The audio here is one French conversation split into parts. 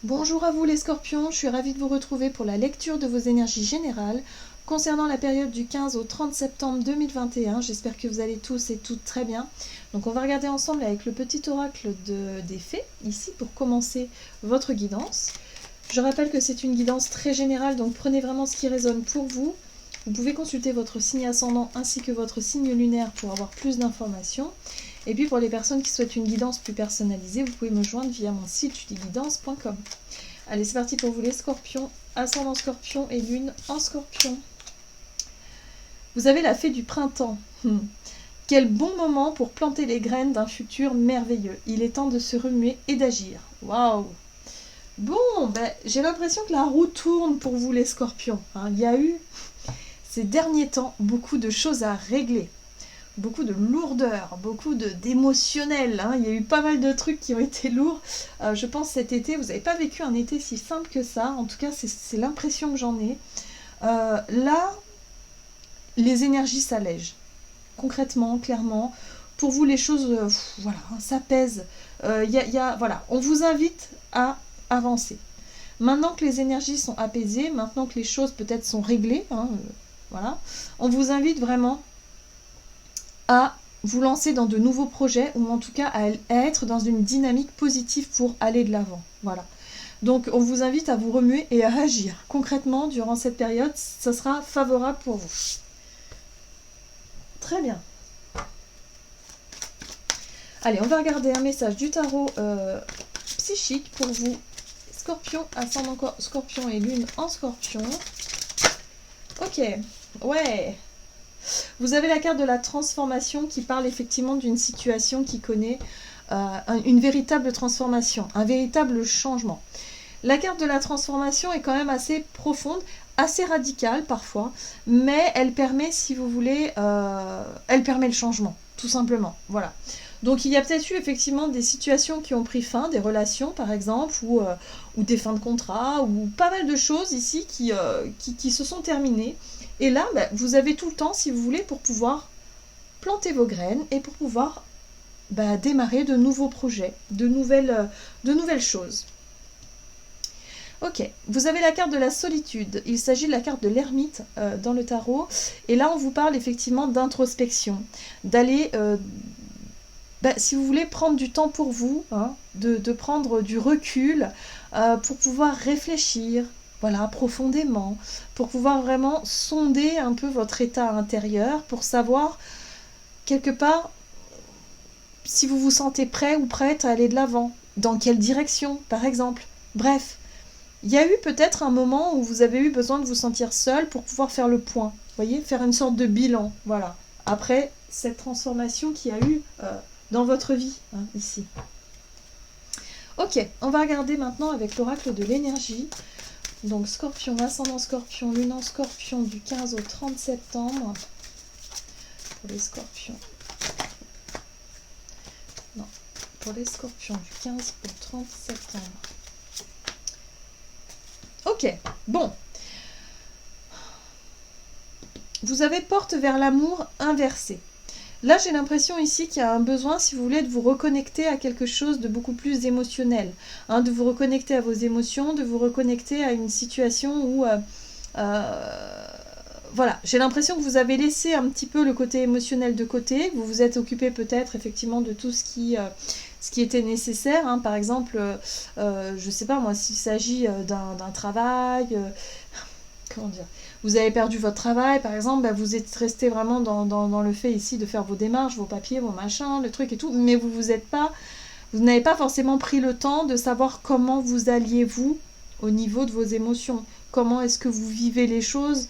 Bonjour à vous les scorpions, je suis ravie de vous retrouver pour la lecture de vos énergies générales concernant la période du 15 au 30 septembre 2021. J'espère que vous allez tous et toutes très bien. Donc on va regarder ensemble avec le petit oracle des fées, ici pour commencer votre guidance. Je rappelle que c'est une guidance très générale, donc prenez vraiment ce qui résonne pour vous. Vous pouvez consulter votre signe ascendant ainsi que votre signe lunaire pour avoir plus d'informations. Et puis pour les personnes qui souhaitent une guidance plus personnalisée, vous pouvez me joindre via mon site julieguidance.com. Allez, c'est parti pour vous les scorpions, ascendant scorpion et lune en scorpion. Vous avez la fée du printemps. Quel bon moment pour planter les graines d'un futur merveilleux. Il est temps de se remuer et d'agir. Waouh! Bon, j'ai l'impression que la roue tourne pour vous les scorpions. Il y a eu ces derniers temps beaucoup de choses à régler. Beaucoup de lourdeur, beaucoup d'émotionnel. Il y a eu pas mal de trucs qui ont été lourds. Je pense cet été, vous n'avez pas vécu un été si simple que ça. En tout cas, c'est l'impression que j'en ai. Là, les énergies s'allègent. Concrètement, clairement. Pour vous, les choses, voilà, ça pèse. Voilà, on vous invite à avancer. Maintenant que les énergies sont apaisées, maintenant que les choses peut-être sont réglées, voilà, on vous invite vraiment à vous lancer dans de nouveaux projets ou en tout cas à être dans une dynamique positive pour aller de l'avant. Voilà. Donc on vous invite à vous remuer et à agir. Concrètement, durant cette période, ça sera favorable pour vous. Très bien. Allez, on va regarder un message du tarot psychique pour vous, Scorpion, ascendant Scorpion et lune en Scorpion. Ok, ouais. Vous avez la carte de la transformation qui parle effectivement d'une situation qui connaît une véritable transformation, un véritable changement. La carte de la transformation est quand même assez profonde, assez radicale parfois, mais elle permet, si vous voulez, elle permet le changement, tout simplement. Voilà. Donc il y a peut-être eu effectivement des situations qui ont pris fin, des relations par exemple, ou des fins de contrat, ou pas mal de choses ici qui se sont terminées. Et là, vous avez tout le temps, si vous voulez, pour pouvoir planter vos graines et pour pouvoir démarrer de nouveaux projets, de nouvelles choses. Ok, vous avez la carte de la solitude. Il s'agit de la carte de l'ermite dans le tarot. Et là, on vous parle effectivement d'introspection, d'aller, si vous voulez, prendre du temps pour vous, de prendre du recul pour pouvoir réfléchir, voilà, profondément, pour pouvoir vraiment sonder un peu votre état intérieur, pour savoir, quelque part, si vous vous sentez prêt ou prête à aller de l'avant, dans quelle direction, par exemple. Bref, il y a eu peut-être un moment où vous avez eu besoin de vous sentir seul pour pouvoir faire le point, vous voyez, faire une sorte de bilan, voilà, après cette transformation qu'il y a eu dans votre vie, ici. Ok, on va regarder maintenant avec l'oracle de l'énergie. Donc Scorpion, ascendant Scorpion, lune en Scorpion du 15 au 30 septembre. Pour les Scorpions. Non, pour les Scorpions du 15 au 30 septembre. Ok, bon. Vous avez porte vers l'amour inversée. Là, j'ai l'impression ici qu'il y a un besoin, si vous voulez, de vous reconnecter à quelque chose de beaucoup plus émotionnel. De vous reconnecter à vos émotions, de vous reconnecter à une situation où... voilà, j'ai l'impression que vous avez laissé un petit peu le côté émotionnel de côté. Vous vous êtes occupé peut-être effectivement de tout ce qui était nécessaire. Par exemple, je ne sais pas moi, s'il s'agit d'un travail... comment dire, vous avez perdu votre travail, par exemple, vous êtes resté vraiment dans le fait ici de faire vos démarches, vos papiers, vos machins, le truc et tout, mais vous n'avez pas forcément pris le temps de savoir comment vous alliez vous au niveau de vos émotions, comment est-ce que vous vivez les choses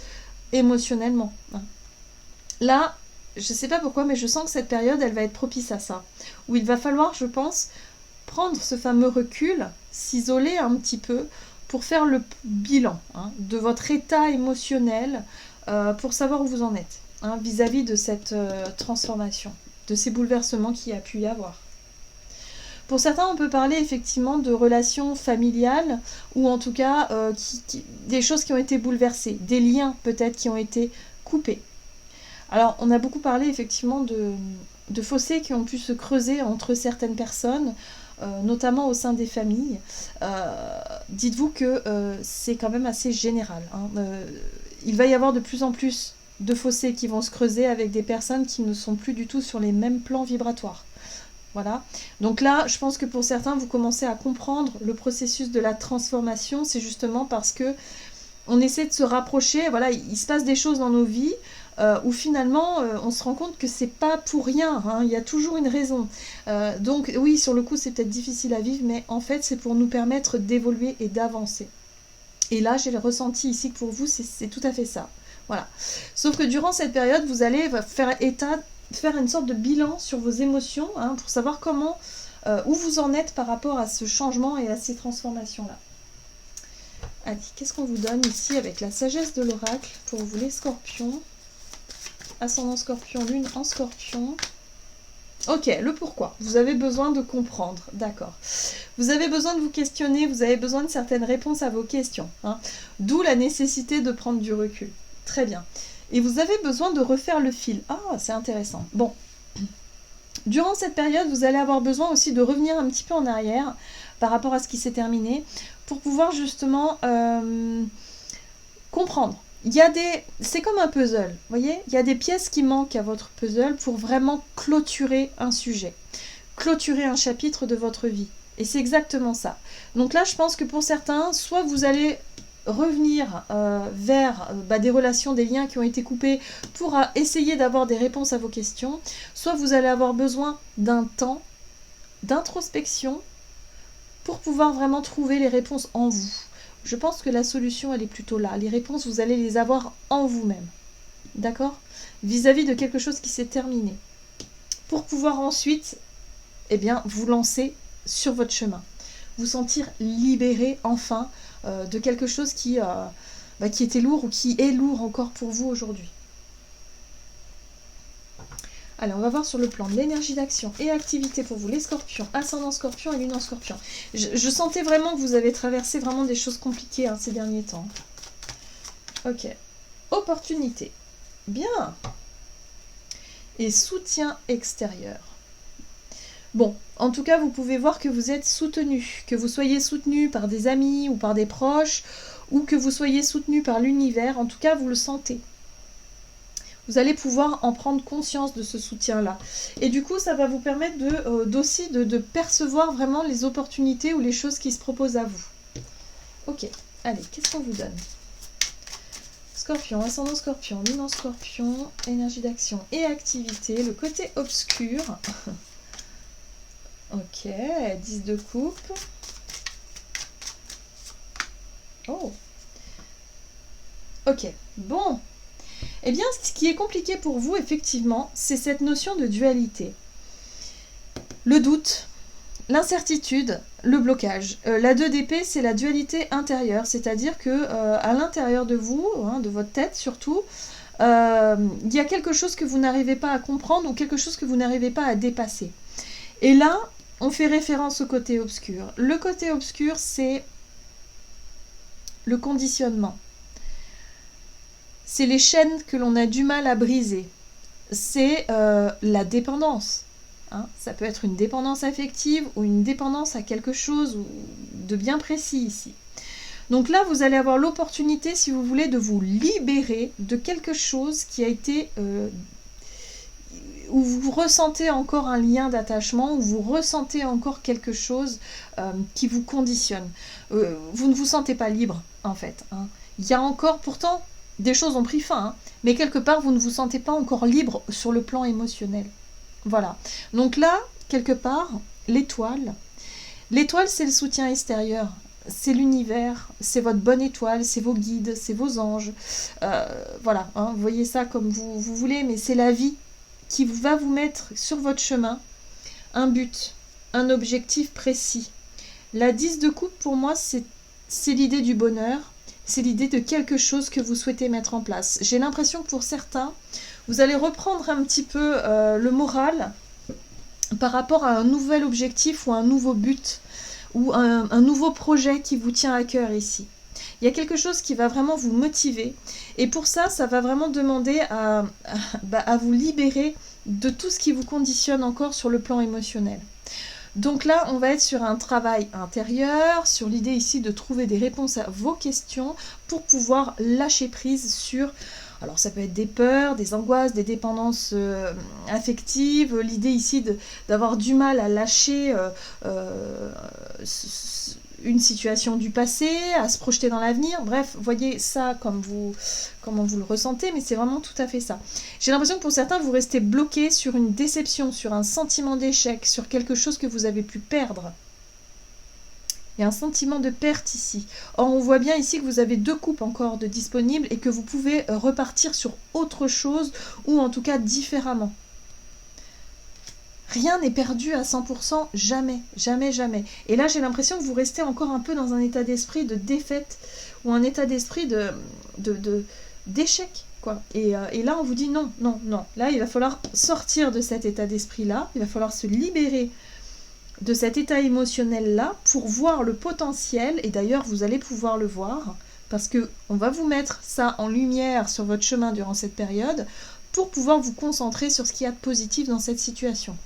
émotionnellement. Là, je ne sais pas pourquoi, mais je sens que cette période, elle va être propice à ça, où il va falloir, je pense, prendre ce fameux recul, s'isoler un petit peu, pour faire le bilan de votre état émotionnel, pour savoir où vous en êtes, vis-à-vis de cette transformation, de ces bouleversements qu'il y a pu y avoir. Pour certains, on peut parler effectivement de relations familiales, ou en tout cas des choses qui ont été bouleversées, des liens peut-être qui ont été coupés. Alors, on a beaucoup parlé effectivement de fossés qui ont pu se creuser entre certaines personnes, notamment au sein des familles. dites-vous que c'est quand même assez général. Hein. Il va y avoir de plus en plus de fossés qui vont se creuser avec des personnes qui ne sont plus du tout sur les mêmes plans vibratoires. Voilà. Donc là, je pense que pour certains, vous commencez à comprendre le processus de la transformation. C'est justement parce que on essaie de se rapprocher. Voilà, il se passe des choses dans nos vies où finalement, on se rend compte que c'est pas pour rien. Hein, il y a toujours une raison. Donc oui, sur le coup, c'est peut-être difficile à vivre, mais en fait, c'est pour nous permettre d'évoluer et d'avancer. Et là, j'ai ressenti ici que pour vous, c'est tout à fait ça. Voilà. Sauf que durant cette période, vous allez faire une sorte de bilan sur vos émotions, hein, pour savoir comment, où vous en êtes par rapport à ce changement et à ces transformations-là. Allez, qu'est-ce qu'on vous donne ici avec la sagesse de l'oracle pour vous les scorpions? Ascendant scorpion, lune en scorpion. Ok, le pourquoi. Vous avez besoin de comprendre, d'accord. Vous avez besoin de vous questionner, vous avez besoin de certaines réponses à vos questions. Hein. D'où la nécessité de prendre du recul. Très bien. Et vous avez besoin de refaire le fil. Ah, c'est intéressant. Bon. Durant cette période, vous allez avoir besoin aussi de revenir un petit peu en arrière par rapport à ce qui s'est terminé pour pouvoir justement comprendre. C'est comme un puzzle, vous voyez? Il y a des pièces qui manquent à votre puzzle pour vraiment clôturer un sujet, clôturer un chapitre de votre vie. Et c'est exactement ça. Donc là, je pense que pour certains, soit vous allez revenir vers des relations, des liens qui ont été coupés pour essayer d'avoir des réponses à vos questions, soit vous allez avoir besoin d'un temps d'introspection pour pouvoir vraiment trouver les réponses en vous. Je pense que la solution, elle est plutôt là. Les réponses, vous allez les avoir en vous-même. D'accord? Vis-à-vis de quelque chose qui s'est terminé. Pour pouvoir ensuite, vous lancer sur votre chemin. Vous sentir libéré, enfin, de quelque chose qui était lourd ou qui est lourd encore pour vous aujourd'hui. Allez, on va voir sur le plan de l'énergie d'action et activité pour vous, les scorpions, ascendant scorpion et lune en scorpion. Je sentais vraiment que vous avez traversé vraiment des choses compliquées ces derniers temps. Ok. Opportunité. Bien. Et soutien extérieur. Bon, en tout cas, vous pouvez voir que vous êtes soutenu, que vous soyez soutenu par des amis ou par des proches, ou que vous soyez soutenu par l'univers, en tout cas, vous le sentez. Vous allez pouvoir en prendre conscience de ce soutien-là. Et du coup, ça va vous permettre aussi de percevoir vraiment les opportunités ou les choses qui se proposent à vous. Ok, allez, qu'est-ce qu'on vous donne? Scorpion, ascendant scorpion, lune en scorpion, énergie d'action et activité, le côté obscur. Ok, 10 de coupe. Oh. Ok, bon. Eh bien, ce qui est compliqué pour vous, effectivement, c'est cette notion de dualité. Le doute, l'incertitude, le blocage. La 2 d'épée, c'est la dualité intérieure, c'est-à-dire que à l'intérieur de vous, de votre tête surtout, il y a quelque chose que vous n'arrivez pas à comprendre ou quelque chose que vous n'arrivez pas à dépasser. Et là, on fait référence au côté obscur. Le côté obscur, c'est le conditionnement. C'est les chaînes que l'on a du mal à briser. C'est la dépendance. Hein. Ça peut être une dépendance affective ou une dépendance à quelque chose de bien précis ici. Donc là, vous allez avoir l'opportunité, si vous voulez, de vous libérer de quelque chose qui a été... où vous ressentez encore un lien d'attachement, où vous ressentez encore quelque chose qui vous conditionne. Vous ne vous sentez pas libre, en fait. Hein. Il y a encore, pourtant, des choses ont pris fin, hein, mais quelque part, vous ne vous sentez pas encore libre sur le plan émotionnel. Voilà. Donc là, quelque part, l'étoile, c'est le soutien extérieur. C'est l'univers, c'est votre bonne étoile, c'est vos guides, c'est vos anges. Voilà, hein, vous voyez ça comme vous voulez, mais c'est la vie qui va vous mettre sur votre chemin un but, un objectif précis. La 10 de coupe, pour moi, c'est l'idée du bonheur, c'est l'idée de quelque chose que vous souhaitez mettre en place. J'ai l'impression que pour certains, vous allez reprendre un petit peu le moral par rapport à un nouvel objectif ou un nouveau but ou un nouveau projet qui vous tient à cœur ici. Il y a quelque chose qui va vraiment vous motiver et pour ça, ça va vraiment demander à vous libérer de tout ce qui vous conditionne encore sur le plan émotionnel. Donc là, on va être sur un travail intérieur, sur l'idée ici de trouver des réponses à vos questions pour pouvoir lâcher prise sur... Alors ça peut être des peurs, des angoisses, des dépendances affectives, l'idée ici d'avoir du mal à lâcher une situation du passé, à se projeter dans l'avenir. Bref, voyez ça comment vous le ressentez, mais c'est vraiment tout à fait ça. J'ai l'impression que pour certains, vous restez bloqué sur une déception, sur un sentiment d'échec, sur quelque chose que vous avez pu perdre. Il y a un sentiment de perte ici. Or, on voit bien ici que vous avez 2 coupes encore de disponibles et que vous pouvez repartir sur autre chose ou en tout cas différemment. Rien n'est perdu à 100%, jamais, jamais, jamais. Et là, j'ai l'impression que vous restez encore un peu dans un état d'esprit de défaite ou un état d'esprit d'échec, quoi. Et là, on vous dit non, non, non. Là, il va falloir sortir de cet état d'esprit-là. Il va falloir se libérer de cet état émotionnel-là pour voir le potentiel. Et d'ailleurs, vous allez pouvoir le voir parce qu'on va vous mettre ça en lumière sur votre chemin durant cette période pour pouvoir vous concentrer sur ce qu'il y a de positif dans cette situation.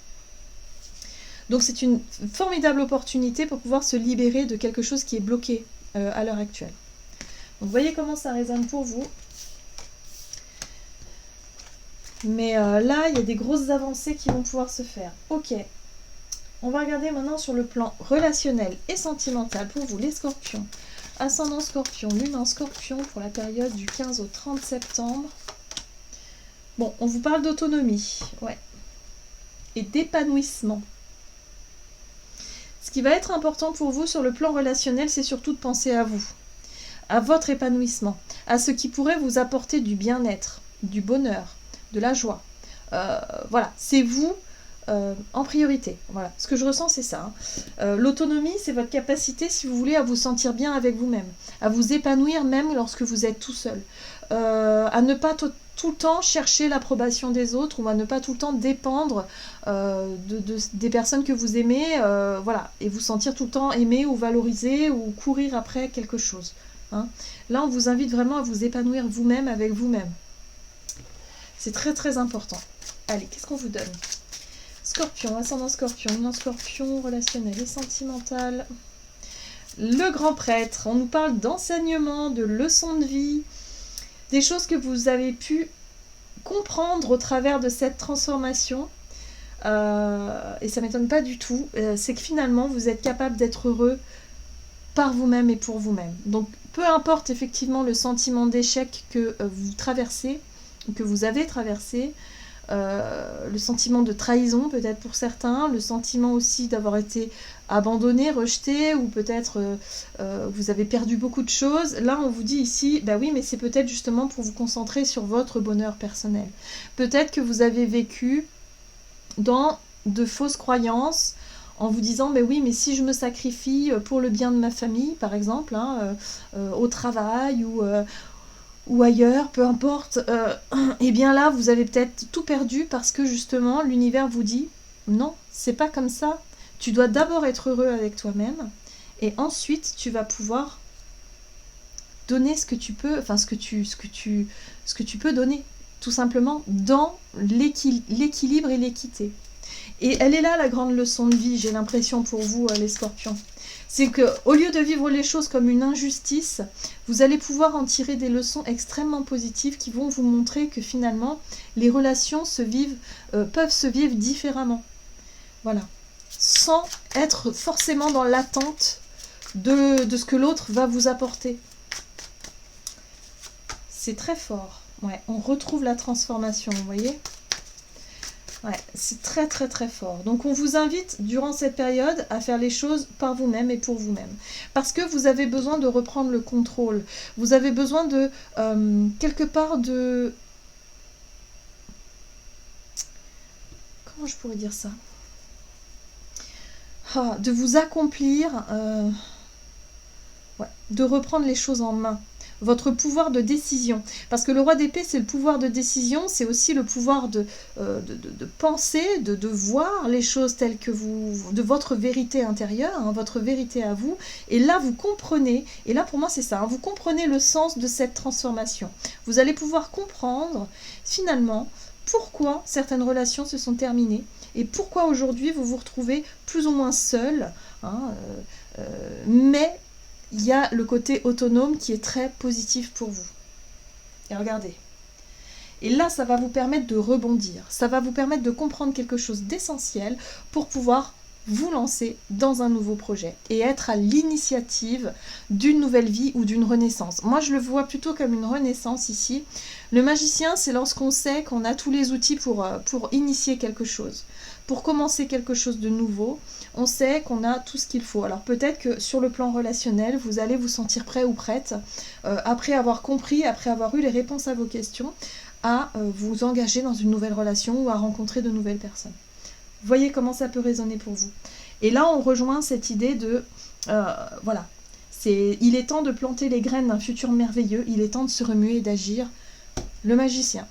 Donc c'est une formidable opportunité pour pouvoir se libérer de quelque chose qui est bloqué à l'heure actuelle. Donc voyez comment ça résonne pour vous. Mais là, il y a des grosses avancées qui vont pouvoir se faire. Ok, on va regarder maintenant sur le plan relationnel et sentimental pour vous les scorpions. Ascendant scorpion, lune en scorpion pour la période du 15 au 30 septembre. Bon, on vous parle d'autonomie, ouais, et d'épanouissement. Ce qui va être important pour vous sur le plan relationnel, c'est surtout de penser à vous, à votre épanouissement, à ce qui pourrait vous apporter du bien-être, du bonheur, de la joie. Voilà, c'est vous en priorité. Voilà, ce que je ressens, c'est ça. L'autonomie, c'est votre capacité, si vous voulez, à vous sentir bien avec vous-même, à vous épanouir même lorsque vous êtes tout seul, à ne pas tout le temps chercher l'approbation des autres ou à ne pas tout le temps dépendre des personnes que vous aimez, voilà, et vous sentir tout le temps aimé ou valorisé ou courir après quelque chose. Hein. Là, on vous invite vraiment à vous épanouir vous-même avec vous-même. C'est très très important. Allez, qu'est-ce qu'on vous donne ? Scorpion, ascendant scorpion, non scorpion, relationnel et sentimental. Le grand prêtre, on nous parle d'enseignement, de leçons de vie, des choses que vous avez pu comprendre au travers de cette transformation. Et ça ne m'étonne pas du tout, c'est que finalement vous êtes capable d'être heureux par vous-même et pour vous-même. Donc peu importe effectivement le sentiment d'échec que vous traversez, que vous avez traversé, le sentiment de trahison peut-être pour certains, le sentiment aussi d'avoir été abandonné, rejeté, ou peut-être vous avez perdu beaucoup de choses. Là on vous dit ici, bah oui, mais c'est peut-être justement pour vous concentrer sur votre bonheur personnel. Peut-être que vous avez vécu dans de fausses croyances en vous disant, mais oui, mais si je me sacrifie pour le bien de ma famille, par exemple, hein, au travail ou ailleurs, peu importe, et bien là, vous avez peut-être tout perdu parce que justement, l'univers vous dit, non, c'est pas comme ça. Tu dois d'abord être heureux avec toi-même et ensuite, tu vas pouvoir donner ce que tu peux, enfin, ce que tu peux donner, tout simplement, dans l'équilibre et l'équité. Et elle est là, la grande leçon de vie, j'ai l'impression pour vous, les scorpions. C'est qu'au lieu de vivre les choses comme une injustice, vous allez pouvoir en tirer des leçons extrêmement positives qui vont vous montrer que finalement, les relations peuvent se vivre différemment. Voilà. Sans être forcément dans l'attente de ce que l'autre va vous apporter. C'est très fort. Ouais, on retrouve la transformation, vous voyez ? Ouais, c'est très très très fort. Donc on vous invite durant cette période à faire les choses par vous-même et pour vous-même. Parce que vous avez besoin de reprendre le contrôle. Vous avez besoin de quelque part de... Comment je pourrais dire ça ? De vous accomplir, ouais, de reprendre les choses en main. Votre pouvoir de décision. Parce que le roi d'épée, c'est le pouvoir de décision, c'est aussi le pouvoir de penser, de voir les choses telles que de votre vérité intérieure, hein, votre vérité à vous. Et là, vous comprenez, et là pour moi c'est ça, hein, vous comprenez le sens de cette transformation. Vous allez pouvoir comprendre finalement pourquoi certaines relations se sont terminées et pourquoi aujourd'hui vous vous retrouvez plus ou moins seul, hein, mais il y a le côté autonome qui est très positif pour vous. Et regardez. Et là, ça va vous permettre de rebondir, ça va vous permettre de comprendre quelque chose d'essentiel pour pouvoir vous lancer dans un nouveau projet et être à l'initiative d'une nouvelle vie ou d'une renaissance. Moi, je le vois plutôt comme une renaissance ici. Le magicien, c'est lorsqu'on sait qu'on a tous les outils pour initier quelque chose, pour commencer quelque chose de nouveau. On sait qu'on a tout ce qu'il faut. Alors peut-être que sur le plan relationnel, vous allez vous sentir prêt ou prête, après avoir compris, après avoir eu les réponses à vos questions, à vous engager dans une nouvelle relation ou à rencontrer de nouvelles personnes. Voyez comment ça peut résonner pour vous. Et là, on rejoint cette idée de, voilà, il est temps de planter les graines d'un futur merveilleux, il est temps de se remuer et d'agir. Le magicien,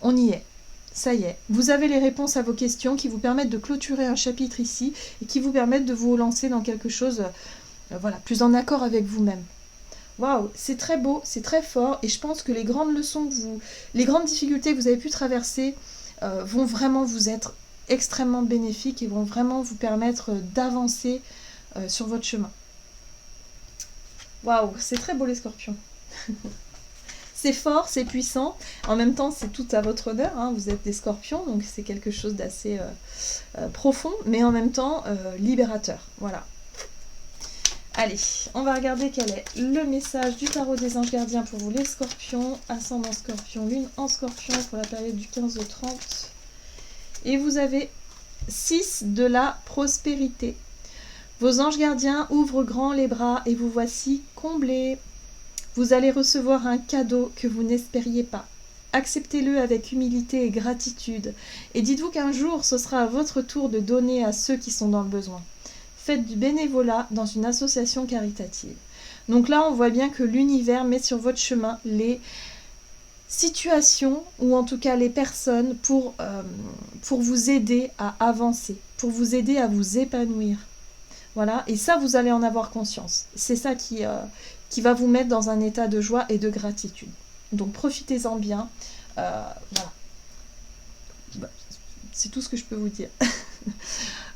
on y est, ça y est. Vous avez les réponses à vos questions qui vous permettent de clôturer un chapitre ici et qui vous permettent de vous lancer dans quelque chose, voilà, plus en accord avec vous-même. Waouh, c'est très beau, c'est très fort, et je pense que les grandes leçons les grandes difficultés que vous avez pu traverser vont vraiment vous être extrêmement bénéfiques et vont vraiment vous permettre d'avancer sur votre chemin. Waouh, c'est très beau les scorpions. C'est fort, c'est puissant, en même temps c'est tout à votre honneur, hein. Vous êtes des scorpions, donc c'est quelque chose d'assez profond, mais en même temps libérateur, voilà. Allez, on va regarder quel est le message du tarot des anges gardiens pour vous les scorpions, ascendant scorpion, lune en scorpion pour la période du 15 au 30. Et vous avez 6 de la prospérité. Vos anges gardiens ouvrent grand les bras et vous voici comblés. Vous allez recevoir un cadeau que vous n'espériez pas. Acceptez-le avec humilité et gratitude. Et dites-vous qu'un jour, ce sera à votre tour de donner à ceux qui sont dans le besoin. Faites du bénévolat dans une association caritative. Donc là, on voit bien que l'univers met sur votre chemin les situations, ou en tout cas les personnes, pour vous aider à avancer, pour vous aider à vous épanouir. Voilà, et ça, vous allez en avoir conscience. C'est ça qui va vous mettre dans un état de joie et de gratitude. Donc profitez-en bien. Voilà. C'est tout ce que je peux vous dire.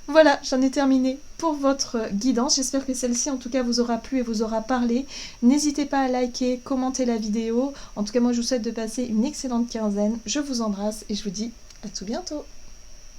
Voilà, j'en ai terminé pour votre guidance. J'espère que celle-ci, en tout cas, vous aura plu et vous aura parlé. N'hésitez pas à liker, commenter la vidéo. En tout cas, moi, je vous souhaite de passer une excellente quinzaine. Je vous embrasse et je vous dis à tout bientôt.